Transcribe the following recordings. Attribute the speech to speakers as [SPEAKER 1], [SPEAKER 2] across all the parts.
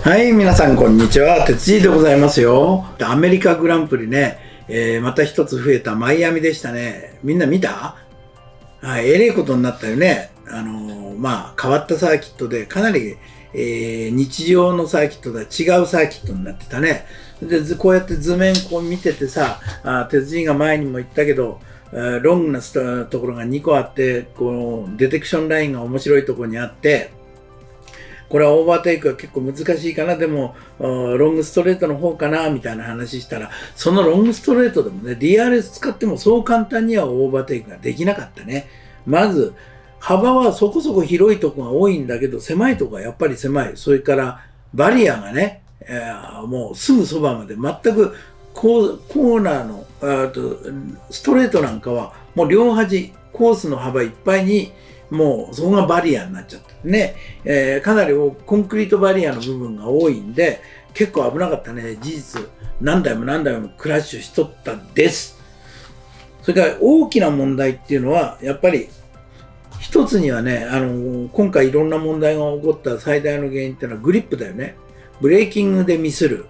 [SPEAKER 1] はい、皆さんこんにちは。鉄人でございますよ。アメリカグランプリね、また一つ増えたマイアミでしたね。みんな見た？はい、えれえことになったよね。変わったサーキットで、かなり、日常のサーキットとは違うサーキットになってたね。で、こうやって図面こう見ててさ、鉄人が前にも言ったけど、ロングなところが2個あって、こう、ディテクションラインが面白いところにあって、これはオーバーテイクは結構難しいかな、でも、ロングストレートの方かな、みたいな話したら、そのロングストレートでもね、DRS 使ってもそう簡単にはオーバーテイクができなかったね。まず、幅はそこそこ広いとこが多いんだけど、狭いとこはやっぱり狭い。それから、バリアがね、もうすぐそばまで全くコーナーのストレートなんかは、もう両端、コースの幅いっぱいに、もうそこがバリアになっちゃったね。かなりコンクリートバリアの部分が多いんで、結構危なかったね。事実、何台も何台もクラッシュしとったです。それから大きな問題っていうのは、やっぱり、一つにはね、今回いろんな問題が起こった最大の原因っていうのはグリップだよね。ブレーキングでミスる。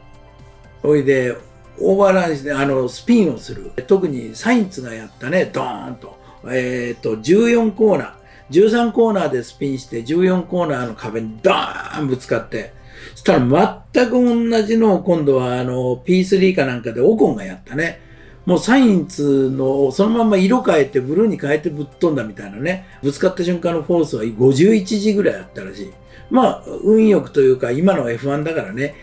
[SPEAKER 1] それで、オーバーランしてスピンをする。特にサインツがやったね、ドーンと。14コーナー。13コーナーでスピンして14コーナーの壁にドーンぶつかって、そしたら全く同じのを今度はP3 かなんかでオコンがやったね。もうサインツのそのまま色変えてブルーに変えてぶっ飛んだみたいなね。ぶつかった瞬間のフォースは51時ぐらいあったらしい。まあ、運よくというか今の F1 だからね、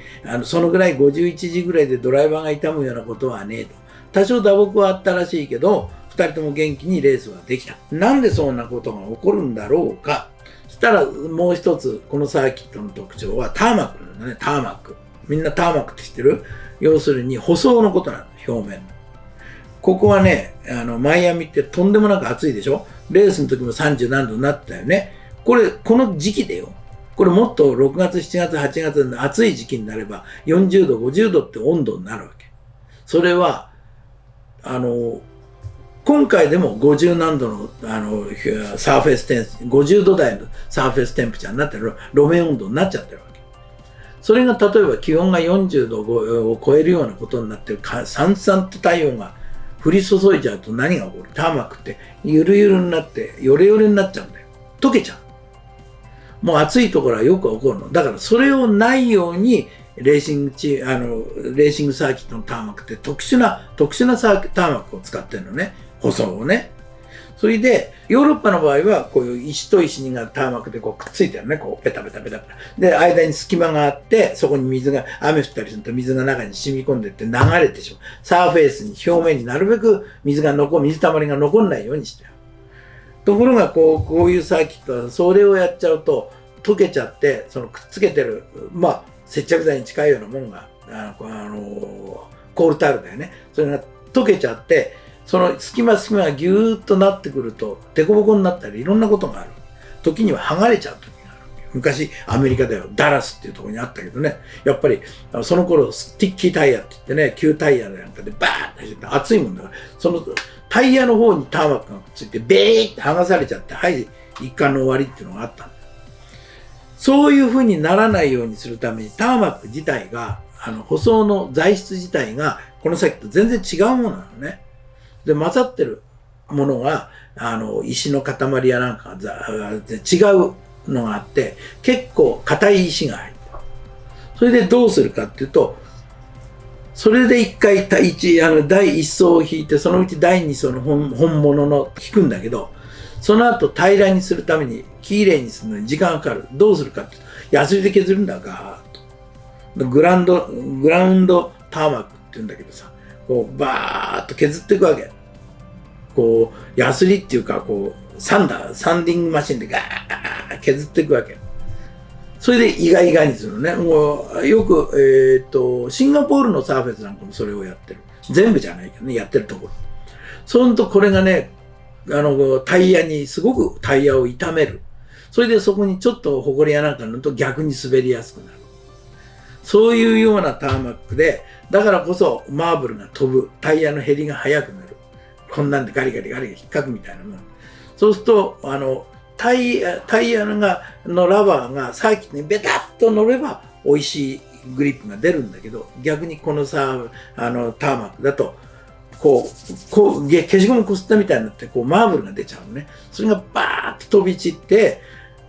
[SPEAKER 1] そのぐらい51時ぐらいでドライバーが痛むようなことはねえと。多少打撲はあったらしいけど、二人とも元気にレースはできた。なんでそんなことが起こるんだろうか。そしたらもう一つ、このサーキットの特徴はターマックなんだね、ターマック。みんなターマックって知ってる？要するに舗装のことなの、表面。ここはね、マイアミってとんでもなく暑いでしょ？レースの時も30何度になってたよね。この時期でよ。これもっと6月、7月、8月の暑い時期になれば40度、50度って温度になるわけ。それは、今回でも50何度の、サーフェステンプ、50度台のサーフェステンプチャーになってる、路面温度になっちゃってるわけ。それが例えば気温が40度を超えるようなことになってる、さんさんと太陽が降り注いじゃうと何が起こる？ターマックってゆるゆるになって、ヨレヨレになっちゃうんだよ。溶けちゃう。もう暑いところはよく起こるの。だからそれをないように、レーシングサーキットのターマックって特殊なターマックを使ってるのね。舗装をね。それで、ヨーロッパの場合は、こういう石と石がターマックでこうくっついてるね。こう、ペタペタペタペタ。で、間に隙間があって、そこに雨降ったりすると水が中に染み込んでって流れてしまう。サーフェイスに、表面になるべく水たまりが残んないようにしてる。ところが、こういうサーキットは、それをやっちゃうと、溶けちゃって、そのくっつけてる、接着剤に近いようなもんが、コールタールだよね。それが溶けちゃって、その隙間がギューッとなってくると、デコボコになったりいろんなことがある。時には剥がれちゃう時がある。昔、アメリカではダラスっていうところにあったけどね、やっぱり、その頃、スティッキータイヤって言ってね、旧タイヤなんかでバーッと走って熱いもんだから、そのタイヤの方にターマックがくっついて、ベーって剥がされちゃって、はい、一貫の終わりっていうのがあったんだよ。そういう風にならないようにするために、ターマック自体が、舗装の材質自体が、この先と全然違うものなのね。で、混ざってるものが、石の塊やなんかが違うのがあって、結構硬い石が入ってる。それでどうするかっていうと、それで一回第一層を引いて、そのうち第二層の本物の引くんだけど、その後平らにするために、きれいにするのに時間がかかる。どうするかっていうと、ヤスリで削るんだ、ガーッと。グラウンドターマックって言うんだけどさ、こう、バーッと削っていくわけ。こう、ヤスリっていうか、こう、サンディングマシンでガーッ削っていくわけ。それでイガイガにするのね。もう、よく、シンガポールのサーフェスなんかもそれをやってる。全部じゃないけどね、やってるところ。そうするとこれがね、すごくタイヤを傷める。それでそこにちょっとホコリやなんか塗ると逆に滑りやすくなる。そういうようなターマックで、だからこそマーブルが飛ぶ、タイヤの減りが速くなる。こんなんでガリガリ引っかくみたいなもん。そうすると、タイヤのラバーがサーキットにベタッと乗れば美味しいグリップが出るんだけど、逆にこのさ、ターマックだと、消しゴムこすったみたいになって、マーブルが出ちゃうのね。それがバーッと飛び散って、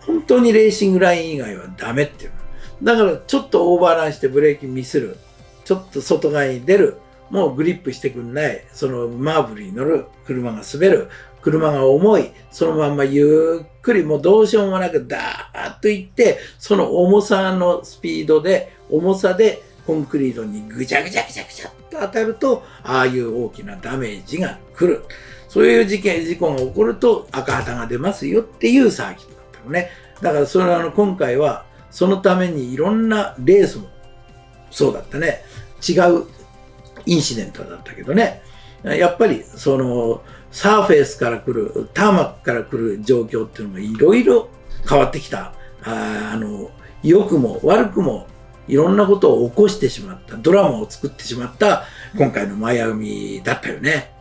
[SPEAKER 1] 本当にレーシングライン以外はダメっていうの。だから、ちょっとオーバーランしてブレーキミスる。ちょっと外側に出る。もうグリップしてくんない。そのマーブルに乗る。車が滑る。車が重い。そのまんまゆっくり、もうどうしようもなくダーッといって、その重さのスピードで、重さでコンクリートにぐちゃぐちゃぐちゃぐちゃっと当たると、ああいう大きなダメージが来る。そういう事故が起こると赤旗が出ますよっていうサーキットだったのね。だからそれ今回はそのためにいろんなレースもそうだったね。違うインシデントだったけどね。やっぱりそのサーフェイスから来る、ターマックから来る状況っていうのがいろいろ変わってきた。良くも悪くもいろんなことを起こしてしまった、ドラマを作ってしまった今回のマイアミだったよね。